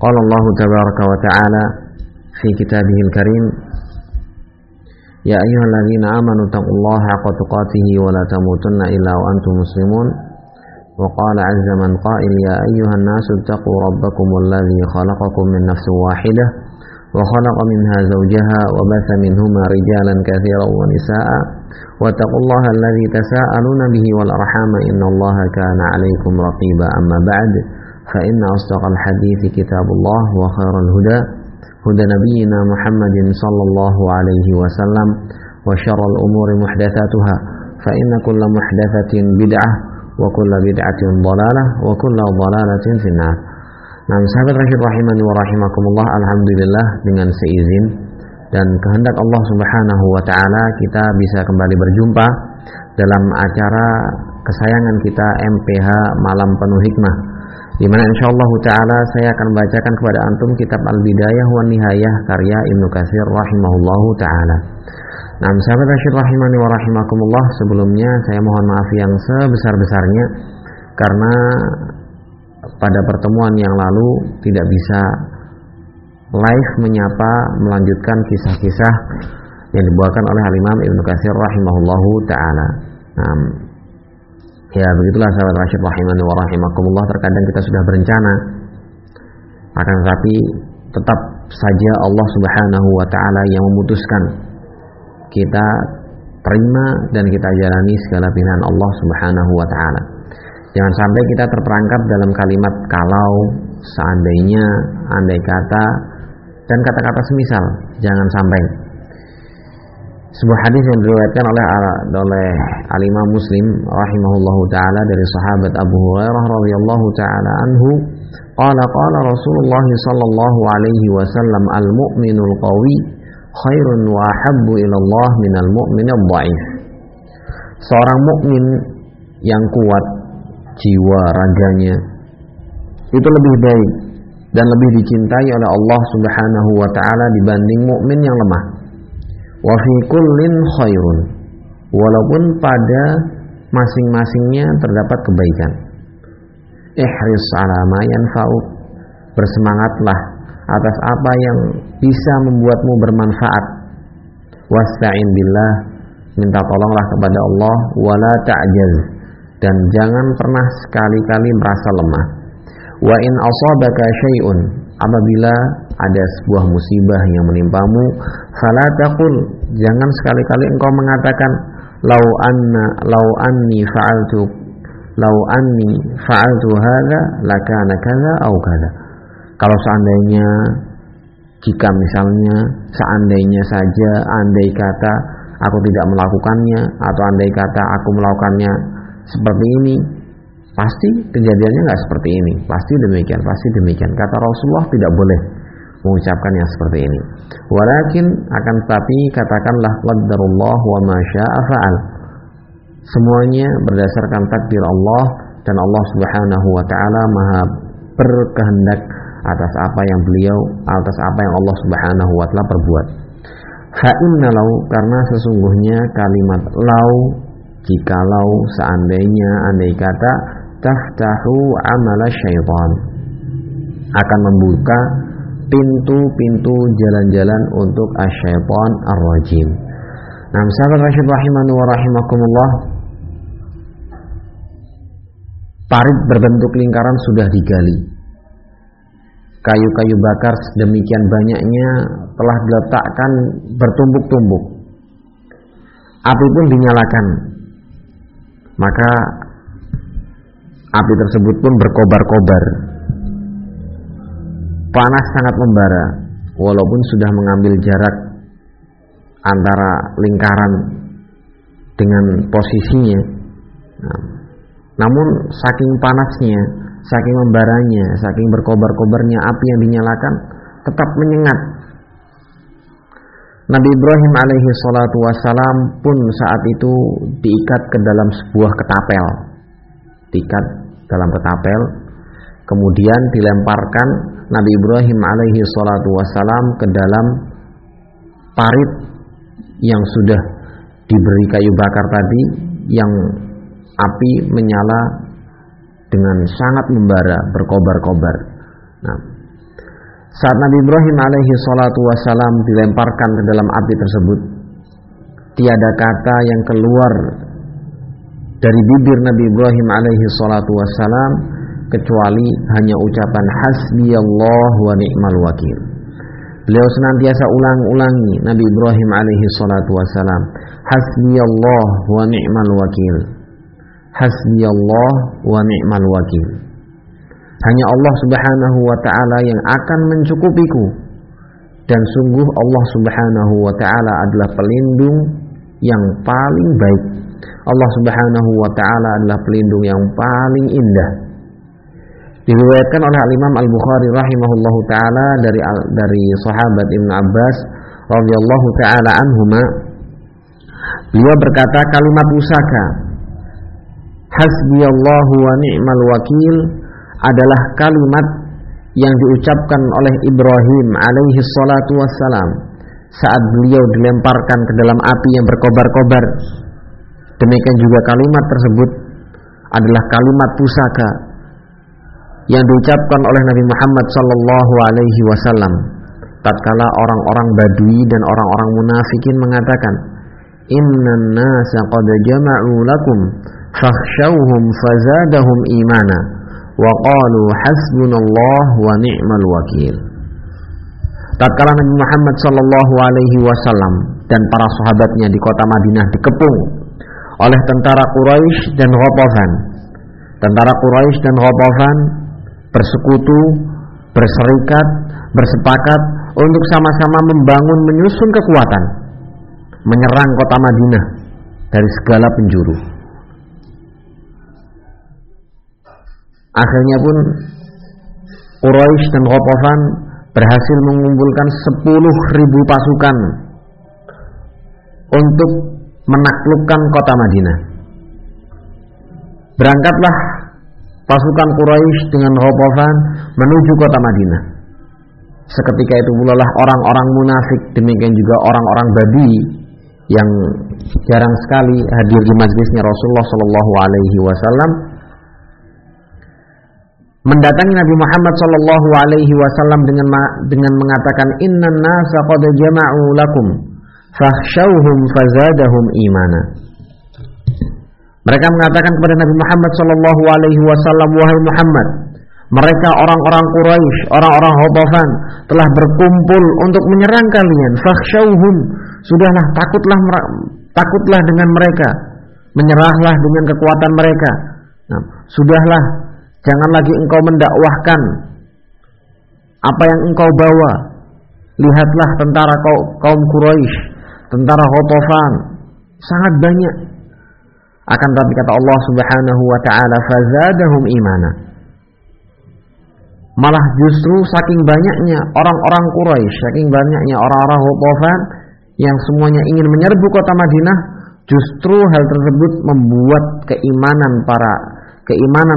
Qala Allah tabaraka wa ta'ala fi kitabihil karim, ya ayyuhalladzina amanu taqullaha haqqa tuqatih wa la tamutunna illa wa antum muslimun. Wa qala 'azza man qa'il, ya ayyuhan nasu taqu rabbakumul ladzi khalaqakum min nafsin wahidah wa khalaqa minha zawjaha wa batha minhuma rijalan katsiran wa nisaa'a wa taqullaha alladzi tasaaluna bihi wal arhama innallaha kana 'alaykum raqiba. Amma ba'd, fa inna asdaqal hadithi kitabullah wa khairal huda huda nabiyyina Muhammadin sallallahu alaihi wasallam wa syarrul umuri muhdatsatuha fa inna kulla muhdatsatin bid'ah wa kulla bid'atin dhalalah wa kulla dhalalatin finnar. Nah, sahabat Rasyid rahimani wa rahimakumullah, alhamdulillah dengan seizin dan kehendak Allah Subhanahu wa taala kita bisa kembali berjumpa dalam acara kesayangan kita MPH Malam Penuh Hikmah, di mana insyaallah taala saya akan membacakan kepada antum kitab Al-Bidayah wan Nihayah karya Ibnu Katsir rahimahullahu taala. Nah, sahabat Rasyid rahimani wa rahimakumullah, sebelumnya saya mohon maaf yang sebesar-besarnya karena pada pertemuan yang lalu tidak bisa live melanjutkan kisah-kisah yang dibawakan oleh Al-Imam Ibnu Katsir rahimahullahu taala. Nah, ya begitulah sahabat Rasyid rahimani wa rahimakumullah, terkadang kita sudah berencana, akan tetapi tetap saja Allah Subhanahu wa taala yang memutuskan kita terima dan kita jalani segala pilihan Allah Subhanahu wa taala. Jangan sampai kita terperangkap dalam kalimat kalau, seandainya, andai kata, dan kata-kata semisal. Jangan sampai. Sebuah hadis yang diriwayatkan oleh Al-Imam Muslim rahimahullahu taala dari sahabat Abu Hurairah radhiyallahu taala anhu, qala Rasulullah sallallahu alaihi wasallam, al-mu'minul qawi khairun wa ahabbu ila Allah minal mu'minid dhaif. Seorang mukmin yang kuat jiwa raganya itu lebih baik dan lebih dicintai oleh Allah Subhanahu wa taala dibanding mukmin yang lemah. Wa fi kullin khairun, walaupun pada masing-masingnya terdapat kebaikan. Ihris ala ma yanfa'uk, bersemangatlah atas apa yang bisa membuatmu bermanfaat. Wasta'in billah, minta tolonglah kepada Allah. Wala ta'jaz, dan jangan pernah sekali-kali merasa lemah. Wa in asabaka syai'un, apabila ada sebuah musibah yang menimpamu, fala taqul, jangan sekali-kali engkau mengatakan lau anni fa'altu hadza lakana kaza au kaza. Kalau seandainya, jika misalnya, seandainya saja, andai kata aku tidak melakukannya, atau andai kata aku melakukannya seperti ini, pasti kejadiannya nggak seperti ini, pasti demikian. Kata Rasulullah, tidak boleh mengucapkan yang seperti ini. Walakin, akan tetapi katakanlah qaddarullah wa ma syaa fa'al. Semuanya berdasarkan takdir Allah, dan Allah Subhanahu wa taala Maha berkehendak atas apa yang Allah Subhanahu wa taala perbuat. Fa inna lau, karena sesungguhnya kalimat lau, jikalau, seandainya, andai kata, taftahu amala syaitan, akan membuka pintu-pintu jalan-jalan untuk asyaitan ar-rajim. Nah, sahabat Rasyid rahimani wa rahimakumullah, parit berbentuk lingkaran sudah digali, kayu-kayu bakar sedemikian banyaknya telah diletakkan bertumbuk-tumbuk, api pun dinyalakan, maka api tersebut pun berkobar-kobar, panas sangat membara, walaupun sudah mengambil jarak antara lingkaran dengan posisinya. Namun saking panasnya, saking membaranya, saking berkobar-kobarnya api yang dinyalakan tetap menyengat. Nabi Ibrahim alaihi salatu wassalam pun saat itu diikat ke dalam sebuah ketapel, kemudian dilemparkan Nabi Ibrahim alaihi salatu wassalam ke dalam parit yang sudah diberi kayu bakar tadi, yang api menyala dengan sangat membara, berkobar-kobar. Nah, Saat Nabi Ibrahim alaihi salatu wassalam dilemparkan ke dalam api tersebut, tiada kata yang keluar dari bibir Nabi Ibrahim alaihi salatu wassalam kecuali hanya ucapan hasbiyallah wa ni'mal wakil. Beliau senantiasa ulang-ulangi Nabi Ibrahim alaihi salatu wassalam, hasbiyallah wa ni'mal wakil, hasbiyallah wa ni'mal wakil. Hanya Allah subhanahu wa ta'ala yang akan mencukupiku, dan sungguh Allah subhanahu wa ta'ala adalah pelindung yang paling baik. Allah subhanahu wa ta'ala adalah pelindung yang paling indah. Diriwayatkan oleh Imam Al-Bukhari rahimahullahu ta'ala dari sahabat Ibn Abbas radhiyallahu ta'ala anhuma, beliau berkata, kalimat pusaka hasbiyallahu wa ni'mal wakil adalah kalimat yang diucapkan oleh Ibrahim alaihi salatu wassalam saat beliau dilemparkan ke dalam api yang berkobar-kobar. Demikian juga kalimat tersebut adalah kalimat pusaka yang diucapkan oleh Nabi Muhammad sallallahu alaihi wasallam tatkala orang-orang Badui dan orang-orang munafikin mengatakan, innan nasa qad jama'u lakum fakhshawhum fazadahum imana wa qalu hasbunallah wa ni'mal wakil. Tatkala Nabi Muhammad sallallahu alaihi wasallam dan para sahabatnya di kota Madinah dikepung oleh tentara Quraisy dan Ghatafan. Tentara Quraisy dan Ghatafan bersekutu, berserikat, bersepakat untuk sama-sama membangun, menyusun kekuatan, menyerang kota Madinah dari segala penjuru. Akhirnya pun Quraisy dan Ghatafan berhasil mengumpulkan 10.000 pasukan untuk menaklukkan kota Madinah. Berangkatlah pasukan Quraisy dengan Ghatafan menuju kota Madinah. Seketika itu pula lah orang-orang munafik, demikian juga orang-orang Badui yang jarang sekali hadir di majlisnya Rasulullah sallallahu alaihi wasallam mendatangi Nabi Muhammad sallallahu alaihi wasallam dengan mengatakan, innan nasa qad jama'u lakum fakhshawhum fazadahum imana. Mereka mengatakan kepada Nabi Muhammad sallallahu alaihi wasallam, wahai Muhammad, mereka orang-orang Quraisy, orang-orang Ghatafan telah berkumpul untuk menyerang kalian. Fakhshawhum, sudahlah takutlah dengan mereka, menyerahlah dengan kekuatan mereka. Nah, sudahlah, jangan lagi engkau mendakwahkan apa yang engkau bawa. Lihatlah tentara kaum Quraisy, tentara Ghatafan sangat banyak. Akan tetapi kata Allah Subhanahu wa taala, fazadahum imana. Malah justru saking banyaknya orang-orang Quraisy, saking banyaknya orang-orang Ghatafan yang semuanya ingin menyerbu kota Madinah, justru hal tersebut membuat keimanan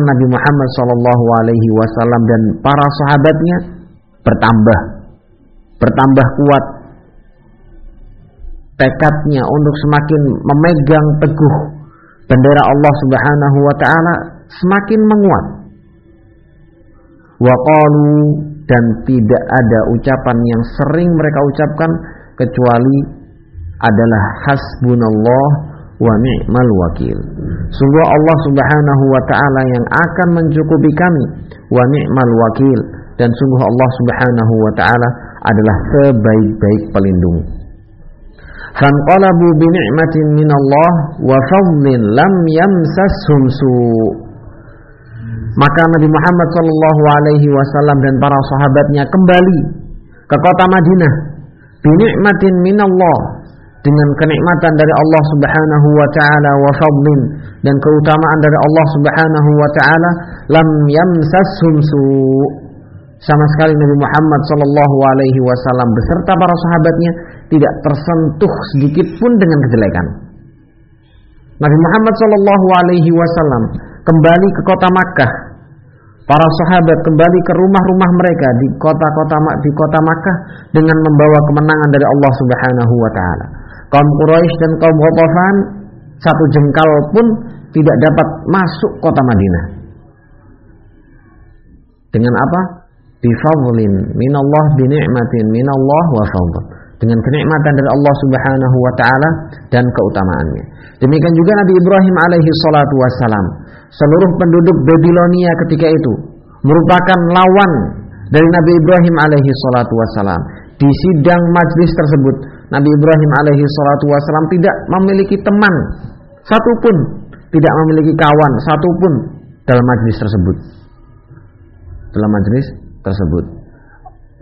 Nabi Muhammad sallallahu alaihi wasallam dan para sahabatnya bertambah kuat. Tekadnya untuk semakin memegang teguh bendera Allah Subhanahu wa taala semakin menguat. Wa qalu, dan tidak ada ucapan yang sering mereka ucapkan kecuali adalah hasbunallah wa ni'mal wakil. Sungguh Allah Subhanahu wa taala yang akan mencukupi kami, wa ni'mal wakil, dan sungguh Allah Subhanahu wa taala adalah sebaik-baik pelindung. Fanqalabu bi ni'matin minallah wa fadlin lam yamsashum su'. Maka Nabi Muhammad sallallahu alaihi wasallam dan para sahabatnya kembali ke kota Madinah bi ni'matin minallah, dengan kenikmatan dari Allah Subhanahu wa taala, wa fadlin, dan keutamaan dari Allah Subhanahu wa taala, lam yamsashum su'. Sama sekali Nabi Muhammad sallallahu alaihi wasallam beserta para sahabatnya tidak tersentuh sedikit pun dengan kejelekan. Nabi Muhammad sallallahu alaihi wasallam kembali ke kota Makkah. Para sahabat kembali ke rumah-rumah mereka di kota Makkah dengan membawa kemenangan dari Allah Subhanahu wa taala. Kaum Quraisy dan kaum Ghatafan satu jengkal pun tidak dapat masuk kota Madinah. Dengan apa? bifadlin minallah, binikmatin minallah wa fadl, dengan kenikmatan dari Allah Subhanahu wa taala dan keutamaannya. Demikian juga Nabi Ibrahim alaihi salatu wassalam. Seluruh penduduk Babilonia ketika itu merupakan lawan dari Nabi Ibrahim alaihi salatu wassalam. Di sidang majlis tersebut Nabi Ibrahim alaihi salatu wassalam tidak memiliki teman satupun, tidak memiliki kawan satupun dalam majlis tersebut.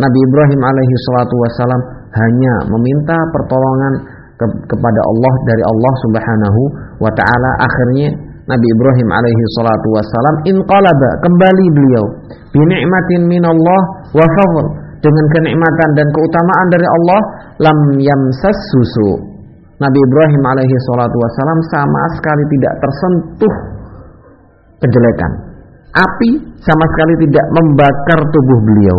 Nabi Ibrahim alaihi salatu wassalam hanya meminta pertolongan kepada Allah dari Allah Subhanahu wa taala. Akhirnya Nabi Ibrahim alaihi salatu wassalam inqalaba, kembali beliau bi ni'matin minallah wa fadl, dengan kenikmatan dan keutamaan dari Allah. Lam yamsassusu, Nabi Ibrahim alaihi salatu wassalam sama sekali tidak tersentuh kejelekan. Api sama sekali tidak membakar tubuh beliau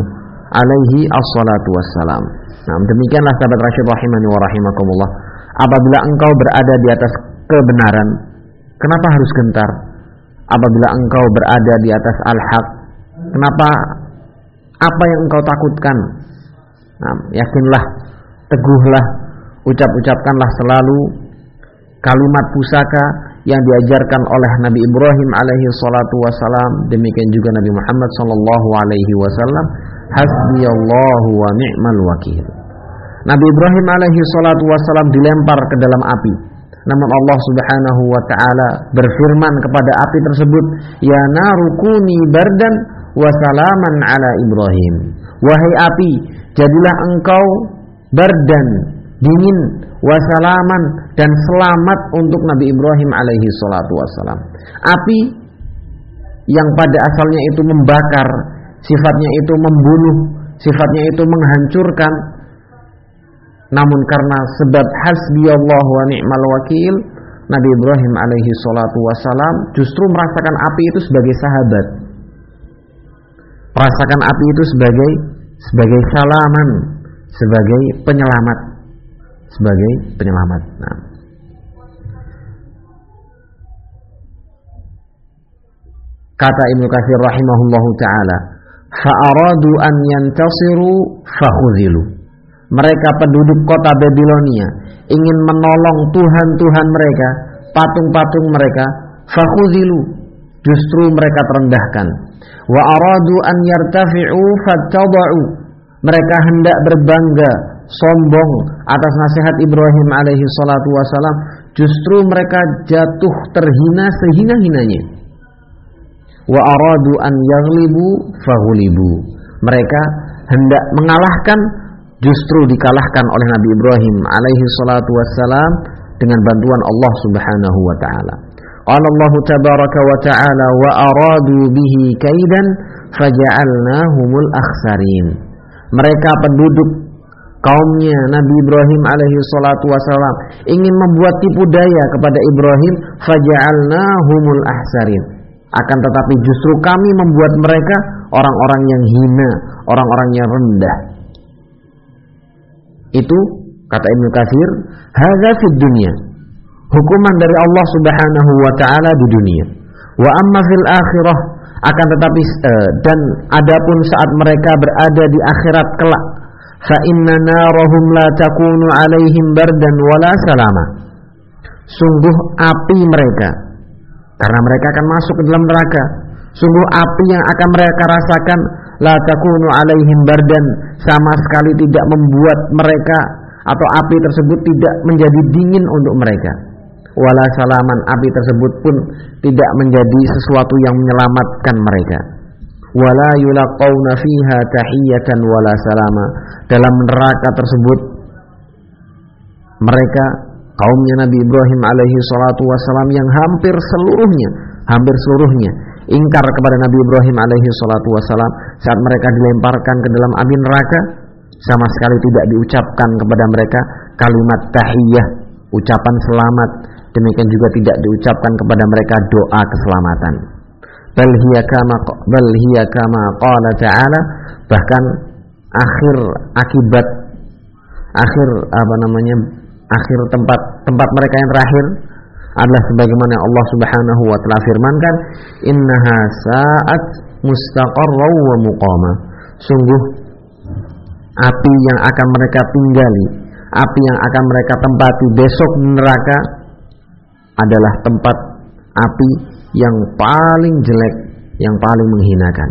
alaihi assalatu wassalam. Nah, demikianlah sahabat rasyid rahimani wa rahimakumullah. Apabila engkau berada di atas kebenaran, kenapa harus gentar? Apabila engkau berada di atas al-haq, kenapa, apa yang engkau takutkan? Nah, yakinlah, teguhlah, ucapkanlah selalu kalimat pusaka yang diajarkan oleh Nabi Ibrahim alaihi salatu wassalam. Demikian juga Nabi Muhammad sallallahu alaihi wasallam, hasbiyallahu wa ni'mal wakil. Nabi Ibrahim alaihi salatu wassalam dilempar ke dalam api, namun Allah Subhanahu wa taala berfirman kepada api tersebut, ya narukuni bardan wa salaman ala Ibrahim. Wahai api, jadilah engkau bardan, dingin, wa salaman, dan selamat untuk Nabi Ibrahim alaihi salatu wassalam. Api yang pada asalnya itu membakar, sifatnya itu membunuh, sifatnya itu menghancurkan, namun karena sebab hasbiyallahu wa ni'mal wakil, Nabi Ibrahim alaihi salatu wassalam justru merasakan api itu sebagai sahabat, merasakan api itu sebagai salaman, sebagai penyelamat, Nah, kata Ibnu Katsir rahimahullahu taala, fa'aradu an yantasiru fakhuzilu. Mereka penduduk kota Babilonia ingin menolong tuhan-tuhan mereka, patung-patung mereka, fakhuzilu, justru mereka terendahkan. Wa aradu an yartafi'u fattada'u. Mereka hendak berbangga, sombong atas nasihat Ibrahim alaihi salatu wassalam, justru mereka jatuh terhina sehina-hinanya. Wa aradu an yaghlibu faghulibu. Mereka hendak mengalahkan, justru dikalahkan oleh Nabi Ibrahim alaihi salatu wassalam dengan bantuan Allah Subhanahu wa taala. Qala Allah tabaraka wa taala, wa aradu bihi kaidan faja'alnahumul akhsarin. Mereka penduduk kaumnya Nabi Ibrahim alaihi salatu wassalam ingin membuat tipu daya kepada Ibrahim, faja'alnahumul akhsarin. Akan tetapi justru kami membuat mereka orang-orang yang hina, orang-orang yang rendah. Itu kata Ibnu Katsir, hadza fid dunya, hukuman dari Allah Subhanahu wa taala di dunia. Wa amma fil akhirah, akan tetapi dan adapun saat mereka berada di akhirat kelak, fa inna narahum la takunu alaihim bardan wala salama. Sungguh api mereka, karena mereka akan masuk ke dalam neraka, sungguh api yang akan mereka rasakan, la takunu alaihim bardan, sama sekali tidak membuat mereka atau api tersebut tidak menjadi dingin untuk mereka. Wala salaman, api tersebut pun tidak menjadi sesuatu yang menyelamatkan mereka. Wala yulaqawna fiha tahiyatan wala salama. Dalam neraka tersebut mereka, kaumnya Nabi Ibrahim alaihi salatu wassalam, yang hampir seluruhnya ingkar kepada Nabi Ibrahim alaihi salatu wassalam, saat mereka dilemparkan ke dalam api neraka, sama sekali tidak diucapkan kepada mereka kalimat tahiyah, ucapan selamat. Demikian juga tidak diucapkan kepada mereka doa keselamatan. Bal hiya kama qala ta'ala, bahkan akhir tempat mereka yang terakhir adalah sebagaimana Allah Subhanahu wa taala firmankan, innaha sa'at mustaqarra wa muqama. Sungguh api yang akan mereka tinggali, api yang akan mereka tempati besok neraka adalah tempat api yang paling jelek, yang paling menghinakan.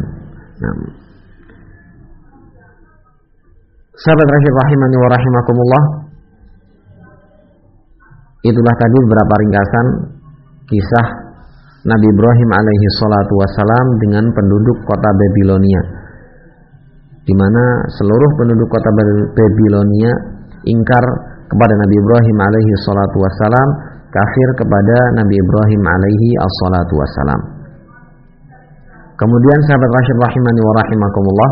Sahabat rahimani wa rahimakumullah, itulah tadi beberapa ringkasan kisah Nabi Ibrahim alaihi salatu wassalam dengan penduduk kota Babilonia, di mana seluruh penduduk kota Babilonia ingkar kepada Nabi Ibrahim alaihi salatu wassalam, kafir kepada Nabi Ibrahim alaihi salatu wassalam. Kemudian sahabat Rasyid rahimani wa rahimakumullah,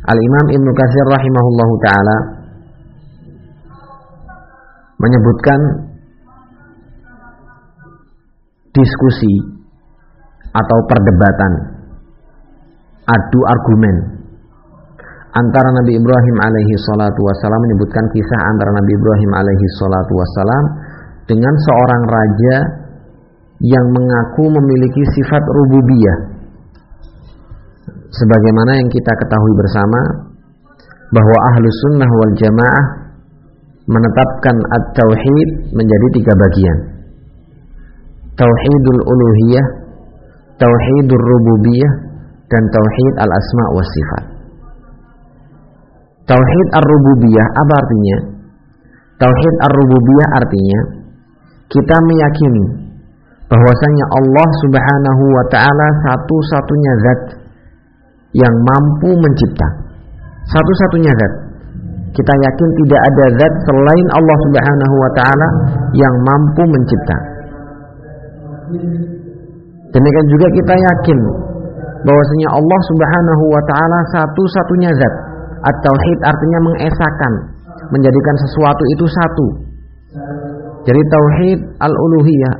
Al-Imam Ibnu Katsir rahimahullahu ta'ala menyebutkan diskusi atau perdebatan, adu argumen antara Nabi Ibrahim alaihi salatu wassalam, menyebutkan kisah antara Nabi Ibrahim alaihi salatu wassalam dengan seorang raja yang mengaku memiliki sifat rububiyah. Sebagaimana yang kita ketahui bersama bahwa Ahlus Sunnah wal Jamaah menetapkan at-tauhid menjadi 3 bagian. Tauhidul uluhiyah, tauhidur rububiyah, dan tauhid al-asma wa sifat. Tauhid ar-rububiyah apa artinya? Tauhid ar-rububiyah artinya kita meyakini bahwasanya Allah Subhanahu wa taala satu-satunya zat yang mampu mencipta. Satu-satunya zat. Kita yakin tidak ada zat selain Allah Subhanahu wa taala yang mampu mencipta. Demikian juga kita yakin bahwasanya Allah Subhanahu wa taala satu-satunya zat. At-tauhid artinya mengesahkan, menjadikan sesuatu itu satu. Jadi tauhid al-uluhiyah,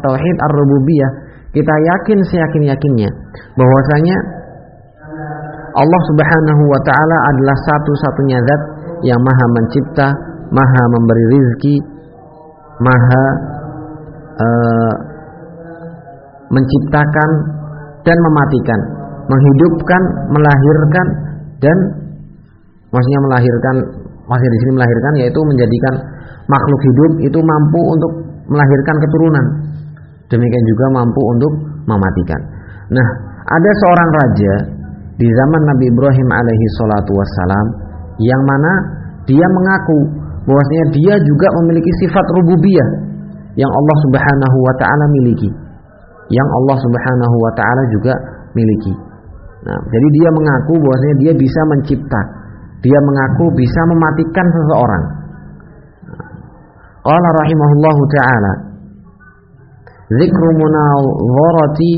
tauhid ar-rububiyah, kita yakin seyakin-yakinnya bahwasanya Allah Subhanahu wa taala adalah satu-satunya zat yang maha mencipta, maha memberi rizki, maha menciptakan dan mematikan, menghidupkan, melahirkan, dan maksudnya melahirkan, masih di sini melahirkan yaitu menjadikan makhluk hidup itu mampu untuk melahirkan keturunan. Demikian juga mampu untuk mematikan. Nah, ada seorang raja di zaman Nabi Ibrahim alaihi salatu wassalam yang mana dia mengaku bahwasanya dia juga memiliki sifat rububiyah yang Allah Subhanahu wa taala miliki, yang Allah Subhanahu wa taala juga miliki. Nah, jadi dia mengaku bahwasanya dia bisa mencipta, dia mengaku bisa mematikan seseorang. Qala rahimahullahu taala, dzikru munazarati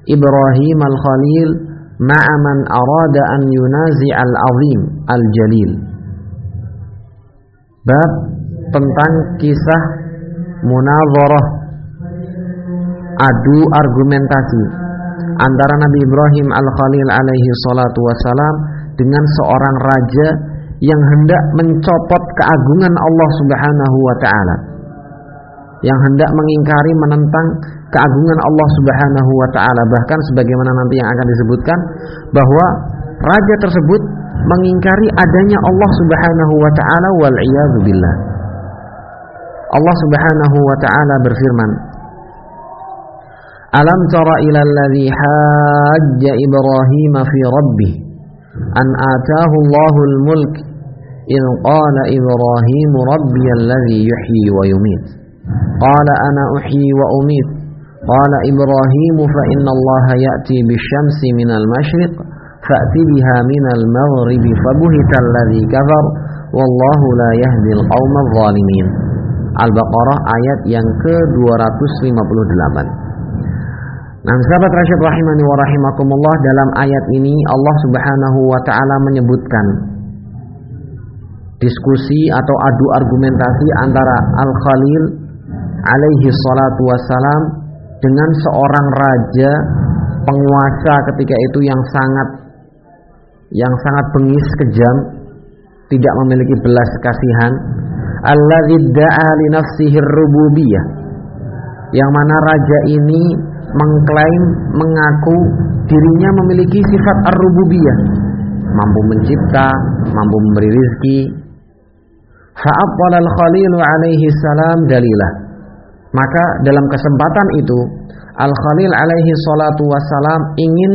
Ibrahim al-Khalil ma'a man arada an yunazi' al-azim al-jalil. Bab tentang kisah munazarah, adu argumentasi antara Nabi Ibrahim al-Khalil alaihi salatu wassalam dengan seorang raja yang hendak mencopot keagungan Allah Subhanahu wa taala, yang hendak mengingkari, menentang keagungan Allah Subhanahu wa taala. Bahkan sebagaimana nanti yang akan disebutkan bahwa raja tersebut mengingkari adanya Allah Subhanahu wa taala, wal iyadzu billah. Allah Subhanahu wa taala berfirman, Alam tara ila alladhi hajja Ibrahim fi rabbih an ataahu Allahul mulk idh qala Ibrahim rabbiyalladhi yuhyi wa yumit qala ana uhyi wa umit qala Ibrahim fa inna Allaha ya'ti bisyamsi minal masyriq fa'ti biha minal maghribi fabuhital ladzi kafar wallahu la yahdil qaumadh dhalimin. Al-Baqarah ayat yang ke-258. Nah, sahabat Rasyid rahimani wa rahimakumullah, dalam ayat ini Allah Subhanahu wa taala menyebutkan diskusi atau adu argumentasi antara Al-Khalil alaihi salatu wassalam dengan seorang raja penguasa ketika itu yang sangat bengis, kejam, tidak memiliki belas kasihan, alladzi da'a li nafsihi ar-rububiyah, yang mana raja ini mengklaim, mengaku dirinya memiliki sifat ar-rububiyah, mampu mencipta, mampu memberi rizki. Fa'attala al-Khalil alaihi salam dalilah. Maka dalam kesempatan itu Al-Khalil alaihi salatu wassalam ingin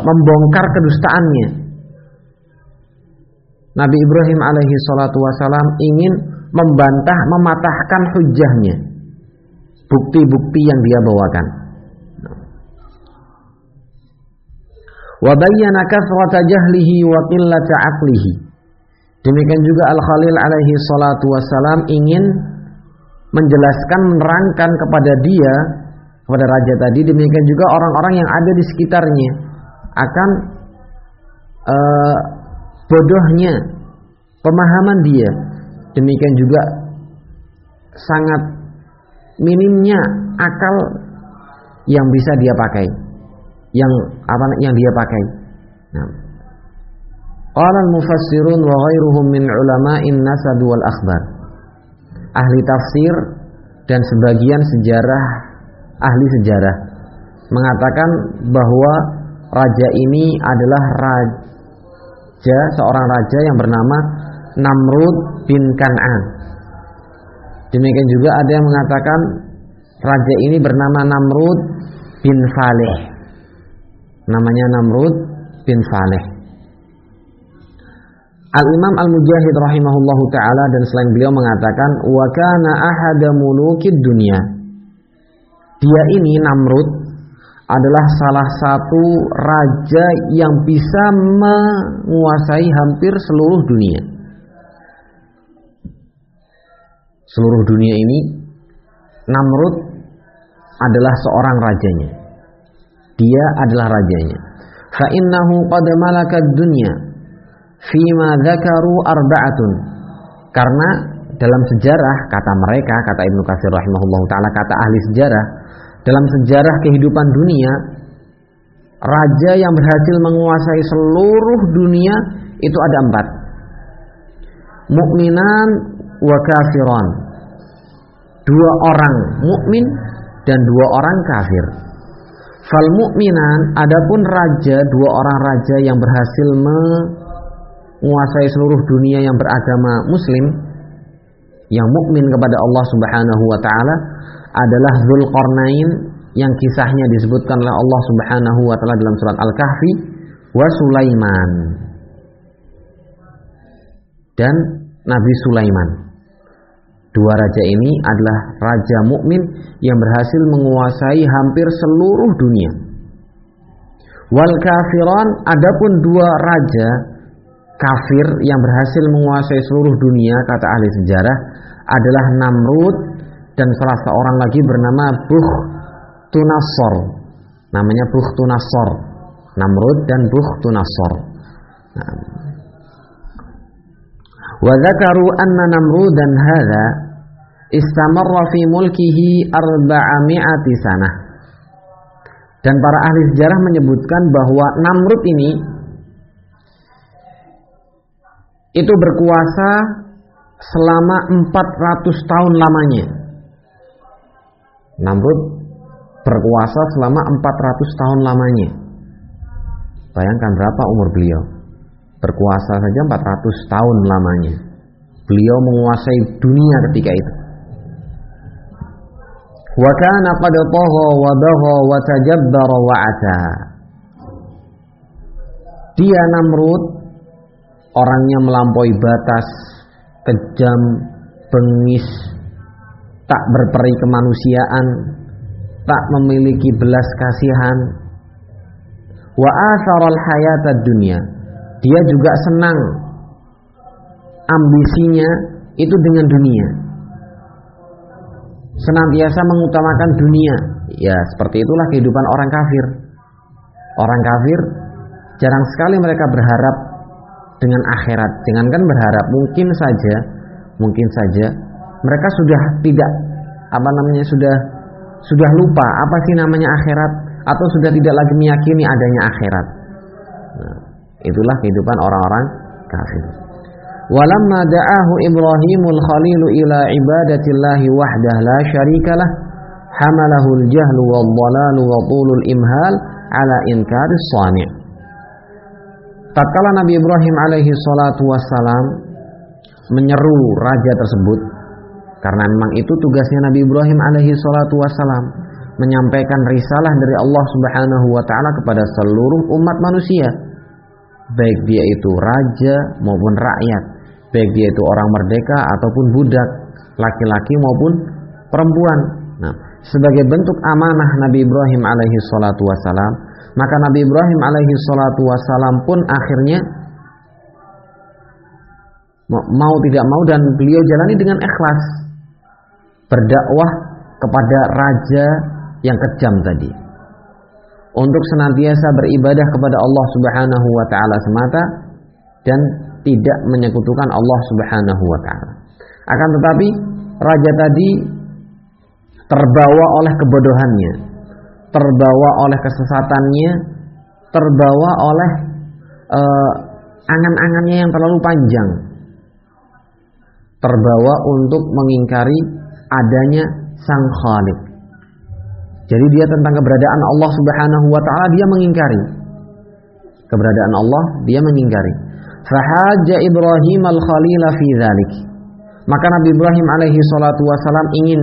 membongkar kedustaannya. Nabi Ibrahim alaihi salatu wassalam ingin membantah, mematahkan hujjahnya, bukti-bukti yang dia bawakan. Wa bayyana kathrata jahlihi wa qillata aqlihi. Demikian juga Al-Khalil alaihi salatu wassalam ingin menjelaskan, menerangkan kepada dia, kepada raja tadi, demikian juga orang-orang yang ada di sekitarnya akan bodohnya pemahaman dia, demikian juga sangat minimnya akal yang bisa dia pakai, yang dia pakai. Nah, qala al-mufassirun wa ghairuhum min ulama'in nasab wal akhbar. Ahli tafsir dan sebagian ahli sejarah mengatakan bahwa raja ini adalah seorang raja yang bernama Namrud bin Kan'an. Demikian juga ada yang mengatakan raja ini bernama Namrud bin Faleh. Namanya Namrud bin Faleh. Al-Imam Al-Mujahid rahimahullahu ta'ala dan selain beliau mengatakan wa kana ahada mulukid dunya. Dia ini Namrud adalah salah satu raja yang bisa menguasai hampir seluruh dunia. Seluruh dunia ini Namrud adalah seorang rajanya. Dia adalah rajanya. Fa innahu qad malaka ad-dunya fima dzakaru arba'atun. Karena dalam sejarah, kata mereka, kata Ibnu Katsir rahimahullahu taala, kata ahli sejarah, dalam sejarah kehidupan dunia, raja yang berhasil menguasai seluruh dunia itu ada 4. Mukminan wa kafiran. 2 orang mukmin dan 2 orang kafir. Fal mukminan, adapun raja, 2 orang raja yang berhasil menguasai seluruh dunia yang beragama muslim, yang mukmin kepada Allah Subhanahu wa taala, adalah Dzulqarnain yang kisahnya disebutkan oleh Allah Subhanahu wa taala dalam surat Al-Kahfi, wa Sulaiman dan Nabi Sulaiman. 2 raja ini adalah raja mukmin yang berhasil menguasai hampir seluruh dunia. Wal kafiran, adapun 2 raja kafir yang berhasil menguasai seluruh dunia, kata ahli sejarah, adalah Namrud dan salah seorang lagi bernama Bukhtunassar. Namanya Bukhtunassar. Namrud dan Bukhtunassar. Wa dzakaru anna Namrudan hadza istamarra fi mulkihi 400 sanah. Dan para ahli sejarah menyebutkan bahwa Namrud ini itu berkuasa selama 400 tahun lamanya. Namrud berkuasa selama 400 tahun lamanya. Bayangkan berapa umur beliau. Berkuasa saja 400 tahun lamanya. Beliau menguasai dunia ketika itu. Wa kana qad tagha wa bagha wa tajabbara wa ata. Dia Namrud orangnya melampaui batas, kejam, bengis, tak berperi kemanusiaan, tak memiliki belas kasihan. Wa atharal hayatad dunya. Dia juga senang, ambisinya itu dengan dunia, senantiasa mengutamakan dunia. Ya, seperti itulah kehidupan orang kafir. Orang kafir jarang sekali mereka berharap dengan akhirat. Jangankan berharap, mungkin saja mereka sudah tidak sudah lupa apa sih namanya akhirat, atau sudah tidak lagi meyakini adanya akhirat. Nah, itulah kehidupan orang-orang kafir. Walamma da'ahu Ibrahimul Khalilu ila ibadatillahi wahdah la syarikalah, hamalahul jahlu wal dhalalu wa tulul imhal ala inkaris shani'. Tatkala Nabi Ibrahim alaihi salatu wassalam menyeru raja tersebut, karena memang itu tugasnya Nabi Ibrahim alaihi salatu wassalam, menyampaikan risalah dari Allah Subhanahu wa taala kepada seluruh umat manusia, baik dia itu raja maupun rakyat, baik dia itu orang merdeka ataupun budak, laki-laki maupun perempuan. Nah, sebagai bentuk amanah Nabi Ibrahim alaihi salatu wassalam, maka Nabi Ibrahim alaihi salatu wassalam pun akhirnya mau tidak mau dan beliau jalani dengan ikhlas, berdakwah kepada raja yang kejam tadi, untuk senantiasa beribadah kepada Allah Subhanahu wa taala semata dan tidak menyekutukan Allah Subhanahu wa taala. Akan tetapi raja tadi terbawa oleh kebodohannya, terbawa oleh kesesatannya, terbawa oleh angan-angannya yang terlalu panjang, terbawa untuk mengingkari adanya Sang Khaliq. Jadi dia tentang keberadaan Allah Subhanahu wa taala dia mengingkari. Keberadaan Allah dia mengingkari. Fahajja Ibrahim al-Khalila fi dzalik. Maka Nabi Ibrahim alaihi salatu wasalam ingin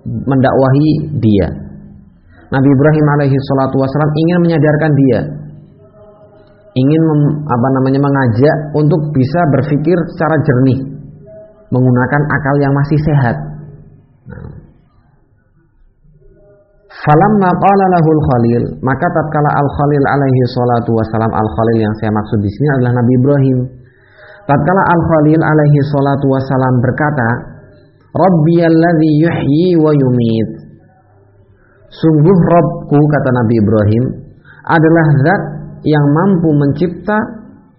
mendakwahi dia. Nabi Ibrahim alaihi salatu wasalam ingin menyadarkan dia, ingin mengajak untuk bisa berpikir secara jernih, menggunakan akal yang masih sehat. Falamma qala lahul Khalil, maka tatkala Al-Khalil alaihi salatu wasalam, Al-Khalil yang saya maksud di sini adalah Nabi Ibrahim. Tatkala Al-Khalil alaihi salatu wasalam berkata, Rabbiyalladzi yuhyi wa yumit. Sungguh Rabbku, kata Nabi Ibrahim, adalah zat yang mampu mencipta,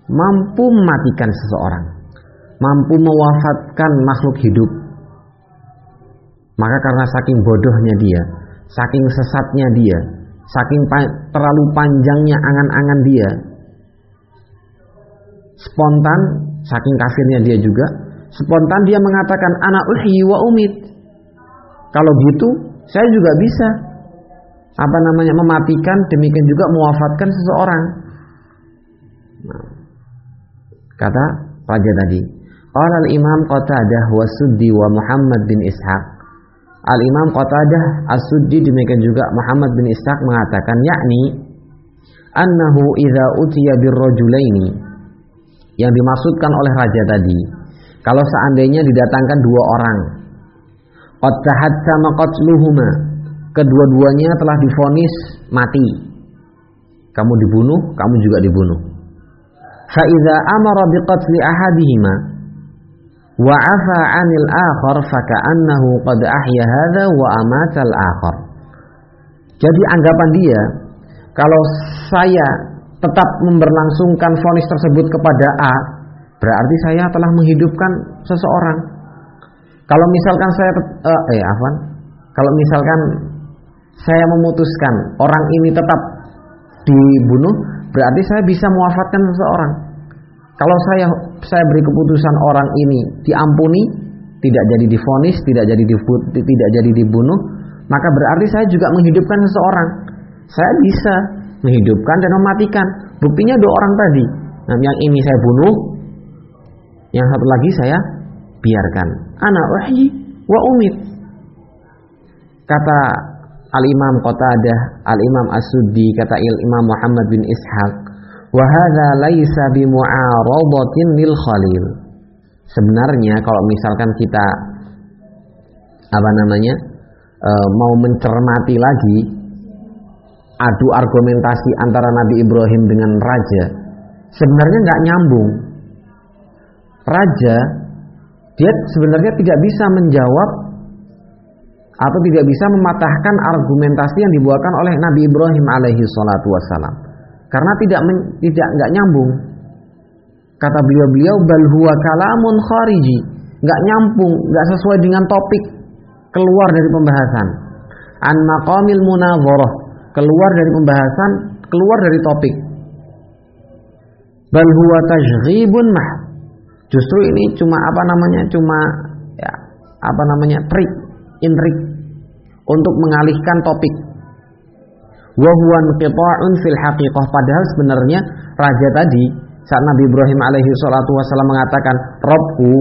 mampu mematikan seseorang, mampu mewafatkan makhluk hidup. Maka karena saking bodohnya dia, saking sesatnya dia, saking terlalu panjangnya angan-angan dia, spontan, saking kafirnya dia juga, spontan dia mengatakan ana uhyi wa umit. Kalau gitu saya juga bisa mematikan, demikian juga mewafatkan seseorang. Nah, kata raja tadi, qala al-Imam Qatadah wa Suddi wa Muhammad bin Ishaq. Al-Imam Qatadah, As-Suddi, demikian juga Muhammad bin Ishaq mengatakan, yakni annahu idza utiya birrajulaini, yang dimaksudkan oleh raja tadi, kalau seandainya didatangkan dua orang, qad tahattama qatluhuma, kedua-duanya telah divonis mati, kamu dibunuh, kamu juga dibunuh. Fa idza amara biqatli ahadihima wa afa 'anil akhar fa ka'annahu qad ahya hadha wa amata al-akhar. Jadi anggapan dia, kalau saya tetap memberlangsungkan vonis tersebut kepada A, berarti saya telah menghidupkan seseorang. Kalau misalkan kalau misalkan saya memutuskan orang ini tetap dibunuh, berarti saya bisa mewafatkan seseorang. Kalau saya beri keputusan orang ini diampuni, tidak jadi divonis, tidak jadi dibunuh, maka berarti saya juga menghidupkan seseorang. Saya bisa menghidupkan dan mematikan. Buktinya dua orang tadi. Nah, yang ini saya bunuh, yang satu lagi saya biarkan. Ana uhyi wa umit. Kata Al-Imam Qatadah, Al-Imam As-Suddi, kata Imam Muhammad bin Ishaq, wa hadza laisa bi mu'aradatin lil Khalil. Sebenarnya kalau misalkan kita mau mencermati lagi adu argumentasi antara Nabi Ibrahim dengan raja, sebenarnya nggak nyambung. Raja dia sebenarnya tidak bisa menjawab atau tidak bisa mematahkan argumentasi yang dibawakan oleh Nabi Ibrahim alaihi salatu wassalam, karena nggak nyambung. Kata beliau bal huwa kalamun khariji, nggak nyambung, nggak sesuai dengan topik, keluar dari pembahasan. An maqamil munadharah, keluar dari pembahasan, keluar dari topik. Bal huwa tajghibun mah, justru ini cuma trik, intrik untuk mengalihkan topik. Wa huwa inqita'un fil haqiqah, padahal sebenarnya raja tadi saat Nabi Ibrahim alaihi salatu wasallam mengatakan Rabbku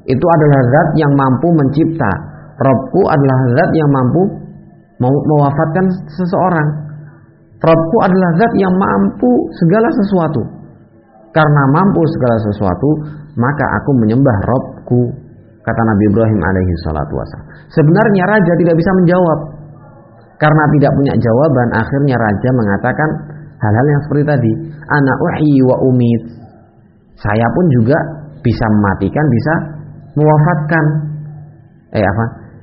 itu adalah zat yang mampu mencipta, Rabbku adalah zat yang mampu mewafatkan seseorang, Rabbku adalah zat yang mampu segala sesuatu. Karena mampu segala sesuatu, maka aku menyembah Rabbku, kata Nabi Ibrahim alaihi salatu wasallam. Sebenarnya raja tidak bisa menjawab. Karena tidak punya jawaban, akhirnya raja mengatakan hal-hal yang seperti tadi. Ana uhyi wa umit. Saya pun juga bisa mematikan, bisa mewafatkan.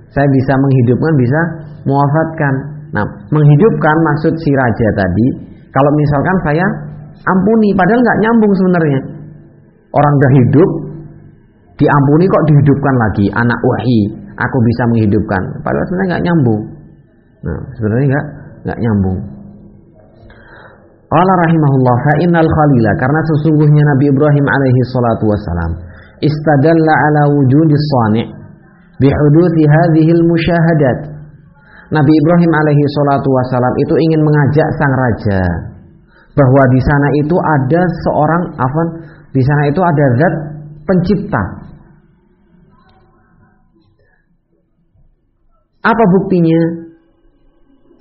Saya bisa menghidupkan, bisa mewafatkan. Nah, menghidupkan maksud si raja tadi, kalau misalkan saya ampuni, padahal nggak nyambung sebenarnya. Orang udah hidup, diampuni kok dihidupkan lagi. Ana uhyi, aku bisa menghidupkan. Padahal sebenarnya nggak nyambung. Nah, sebenarnya enggak nyambung. Qala rahimahullah, fa innal khalila, karena sesungguhnya Nabi Ibrahim alaihi salatu wasalam istadalla ala wujudis shani' bi huduthi hadhihi al musyahadat. Nabi Ibrahim alaihi salatu wasalam itu ingin mengajak sang raja bahwa di sana itu ada seorang di sana itu ada zat pencipta. Apa buktinya?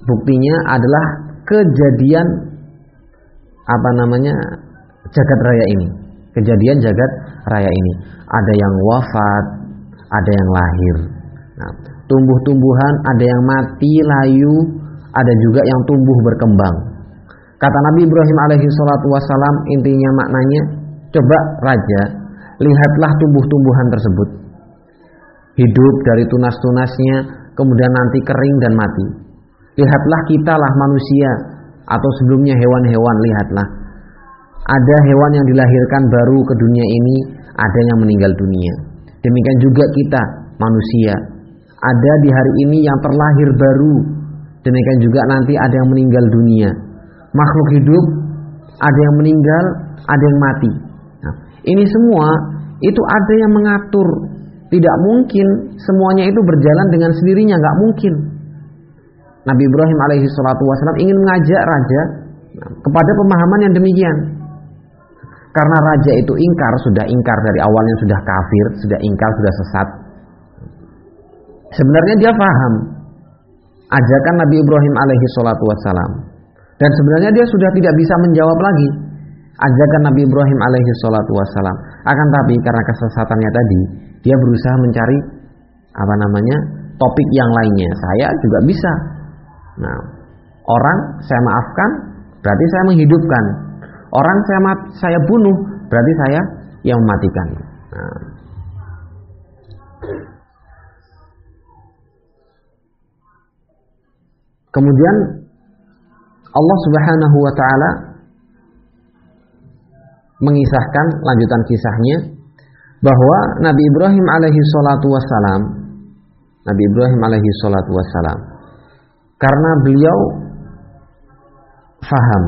Buktinya adalah kejadian jagat raya ini. Kejadian jagat raya ini. Ada yang wafat, ada yang lahir. Nah, tumbuh-tumbuhan, ada yang mati, layu, ada juga yang tumbuh berkembang. Kata Nabi Ibrahim alaihi salatu wasalam, intinya maknanya, coba raja, lihatlah tumbuh-tumbuhan tersebut. Hidup dari tunas-tunasnya, kemudian nanti kering dan mati. Lihatlah kita lah manusia, atau sebelumnya hewan-hewan, lihatlah. Ada hewan yang dilahirkan baru ke dunia ini, ada yang meninggal dunia. Demikian juga kita, manusia. Ada di hari ini yang terlahir baru, demikian juga nanti ada yang meninggal dunia. Makhluk hidup, ada yang meninggal, ada yang mati. Nah, ini semua, itu ada yang mengatur. Tidak mungkin semuanya itu berjalan dengan sendirinya, nggak mungkin. Nabi Ibrahim alaihi salatu wasallam ingin mengajak raja kepada pemahaman yang demikian. Karena raja itu sudah ingkar dari awalnya, sudah kafir, sudah ingkar, sudah sesat. Sebenarnya dia paham ajakan Nabi Ibrahim alaihi salatu wasallam. Dan sebenarnya dia sudah tidak bisa menjawab lagi ajakan Nabi Ibrahim alaihi salatu wasallam. Akan tapi karena kesesatannya tadi, dia berusaha mencari topik yang lainnya. Saya juga bisa. Nah, orang saya maafkan, berarti saya menghidupkan. Orang saya bunuh, berarti saya yang mematikan. Nah. Kemudian Allah Subhanahu wa taala mengisahkan lanjutan kisahnya bahwa Nabi Ibrahim alaihi salatu wassalam karena beliau faham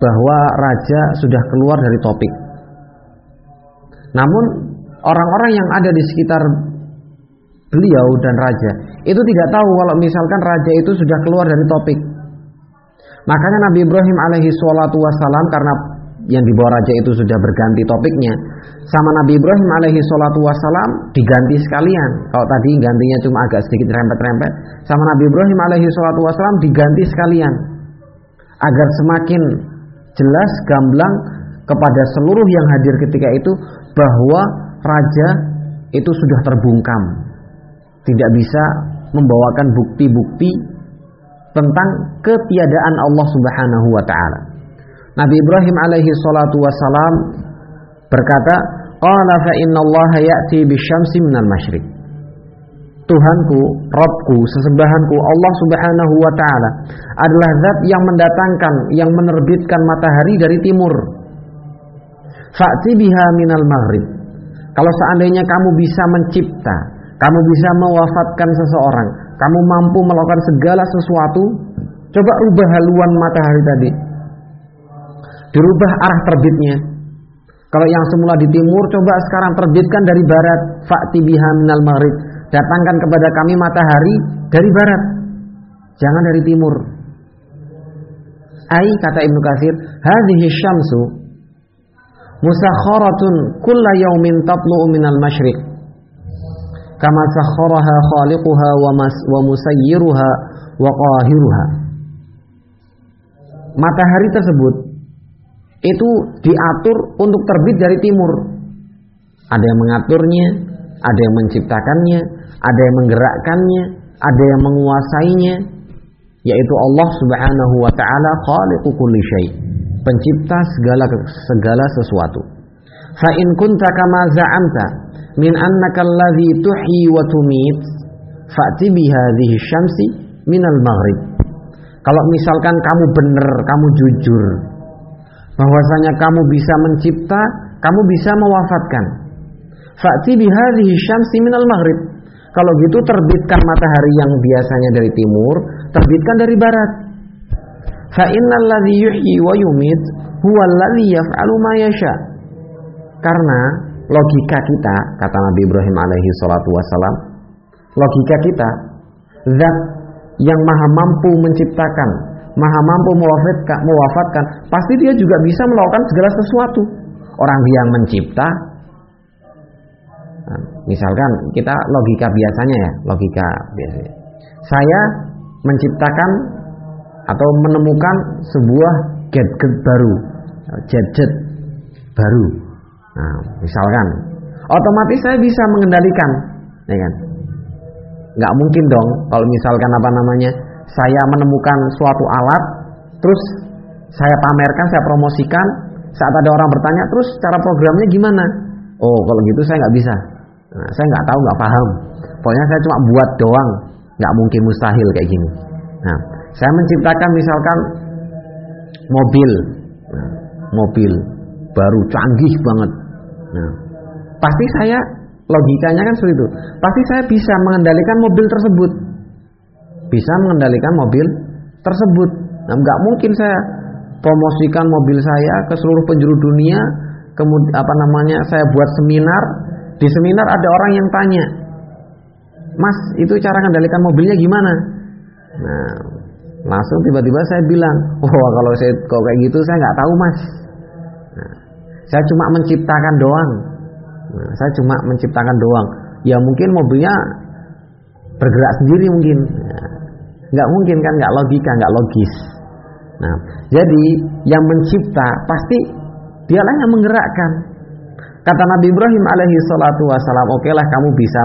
bahwa raja sudah keluar dari topik. Namun orang-orang yang ada di sekitar beliau dan raja itu tidak tahu kalau misalkan raja itu sudah keluar dari topik. Makanya Nabi Ibrahim alaihi salatu wassalam, karena yang dibawa raja itu sudah berganti topiknya, sama Nabi Ibrahim alaihi salatu wassalam diganti sekalian. Kalau tadi gantinya cuma agak sedikit rempet-rempet, sama Nabi Ibrahim alaihi salatu wassalam diganti sekalian, agar semakin jelas gamblang kepada seluruh yang hadir ketika itu bahwa raja itu sudah terbungkam, tidak bisa membawakan bukti-bukti tentang ketiadaan Allah Subhanahu wa taala. Nabi Ibrahim alaihi salatu wassalam berkata, "Qala fa innallaha ya'ti bisyamsi minal masyriq." Tuhanku, Rabbku, sesembahanku Allah Subhanahu wa taala adalah zat yang mendatangkan, yang menerbitkan matahari dari timur. Fa'ti biha minal maghrib. Kalau seandainya kamu bisa mencipta, kamu bisa mewafatkan seseorang, kamu mampu melakukan segala sesuatu, coba rubah haluan matahari tadi, dirubah arah terbitnya. Kalau yang semula di timur, coba sekarang terbitkan dari barat. Fa'ti biha minal maghrib. Datangkan kepada kami matahari dari barat, jangan dari timur. Ai kata Ibnu Katsir, hadhihi syamsu musakharatun kulla yaumin tatlu'u minal masyriq kama sakharaha khaliquha wa musayyiruha wa qahiruha. Matahari tersebut itu diatur untuk terbit dari timur. Ada yang mengaturnya, ada yang menciptakannya, ada yang menggerakkannya, ada yang menguasainya, yaitu Allah Subhanahu wa taala khaliqu kulli syai', pencipta segala sesuatu. Fa in kunta kama za'amta min annaka allazi tuhyi wa tumit fa'ti bi hadhihi syamsi minal maghrib. Kalau misalkan kamu benar, kamu jujur bahwasanya kamu bisa mencipta, kamu bisa mewafatkan, fa'ti bi hadhihi syamsi minal maghrib. Kalau gitu terbitkan matahari yang biasanya dari timur, terbitkan dari barat. Fa innal ladzi yuhyi wa yumit huwa alladzi yaf'alu ma yasha. Karena logika kita, kata Nabi Ibrahim alaihi salatu wasalam, logika kita, zat yang maha mampu menciptakan, maha mampu mewafatkan, pasti dia juga bisa melakukan segala sesuatu. Orang dia yang mencipta. Misalkan kita logika biasanya ya, logika biasanya. Saya menciptakan atau menemukan sebuah gadget baru. Nah, misalkan, otomatis saya bisa mengendalikan, ya kan? Nggak mungkin dong kalau misalkan saya menemukan suatu alat, terus saya pamerkan, saya promosikan, saat ada orang bertanya, terus cara programnya gimana? Oh, kalau gitu saya nggak bisa. Nah, saya nggak tahu, nggak paham. Pokoknya saya cuma buat doang, nggak mungkin, mustahil kayak gini. Nah, saya menciptakan misalkan mobil baru canggih banget. Nah, pasti saya logikanya kan seperti itu. Pasti saya bisa mengendalikan mobil tersebut. Nah, nggak mungkin saya promosikan mobil saya ke seluruh penjuru dunia. Kemudian saya buat seminar. Di seminar ada orang yang tanya, Mas, itu cara mengendalikan mobilnya gimana? Nah, langsung tiba-tiba saya bilang, kalau kayak gitu saya nggak tahu, Mas. Nah, saya cuma menciptakan doang. Ya mungkin mobilnya bergerak sendiri mungkin. Nggak mungkin kan, nggak logika, nggak logis. Nah, jadi yang mencipta pasti dialah yang menggerakkan. Kata Nabi Ibrahim alaihi salatu wasalam, okelah kamu bisa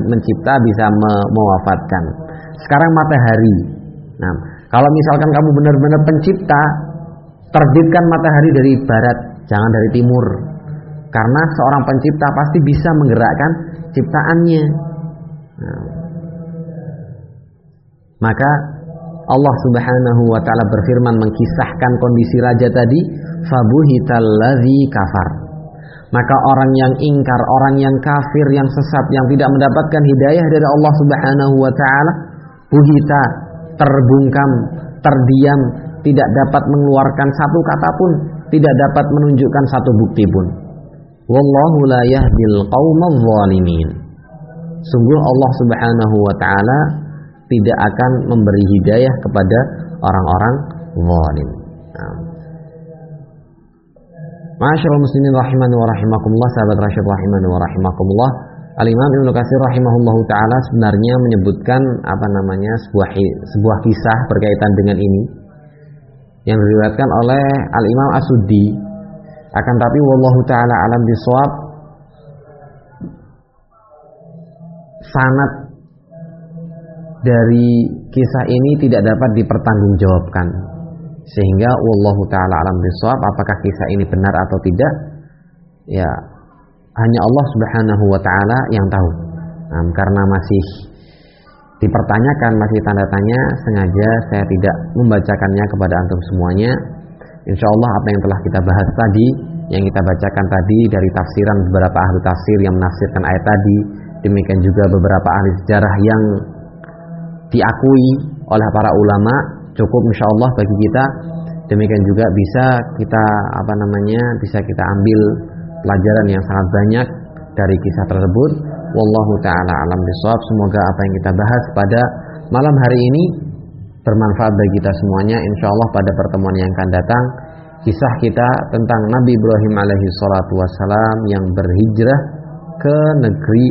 mencipta, bisa mewafatkan. Sekarang matahari. Nah, kalau misalkan kamu benar-benar pencipta, terbitkan matahari dari barat, jangan dari timur. Karena seorang pencipta pasti bisa menggerakkan ciptaannya. Nah, maka Allah Subhanahu wa taala berfirman mengkisahkan kondisi raja tadi, fabuhital ladzi kafar. Maka orang yang ingkar, orang yang kafir, yang sesat, yang tidak mendapatkan hidayah dari Allah Subhanahu wa taala, buhita, terbungkam, terdiam, tidak dapat mengeluarkan satu kata pun, tidak dapat menunjukkan satu bukti pun. Wallahu la yahdil qaumadz zalimin. Sungguh Allah Subhanahu wa taala tidak akan memberi hidayah kepada orang-orang zalim. Ma'asyiral muslimin rahimani wa rahimakumullah, sahabat rasyid rahimani wa rahimakumullah. Al-Imam Ibnu Katsir rahimahullahu taala sebenarnya menyebutkan sebuah kisah berkaitan dengan ini yang diriwayatkan oleh Al-Imam As-Suddi. Akan tapi wallahu taala alam bisawab, sanad dari kisah ini tidak dapat dipertanggungjawabkan, sehingga wallahu taala alam bisawab apakah kisah ini benar atau tidak, ya hanya Allah Subhanahu wa taala yang tahu. Karena masih dipertanyakan, masih tanda tanya, sengaja saya tidak membacakannya kepada antum semuanya. Insyaallah apa yang telah kita bahas tadi, yang kita bacakan tadi dari tafsiran beberapa ahli tafsir yang menafsirkan ayat tadi, demikian juga beberapa ahli sejarah yang diakui oleh para ulama, cukup insyaallah bagi kita. Demikian juga bisa kita bisa kita ambil pelajaran yang sangat banyak dari kisah tersebut. Wallahu taala alam bisawab. Semoga apa yang kita bahas pada malam hari ini bermanfaat bagi kita semuanya. Insyaallah pada pertemuan yang akan datang, kisah kita tentang Nabi Ibrahim alaihi salatu wassalam yang berhijrah ke negeri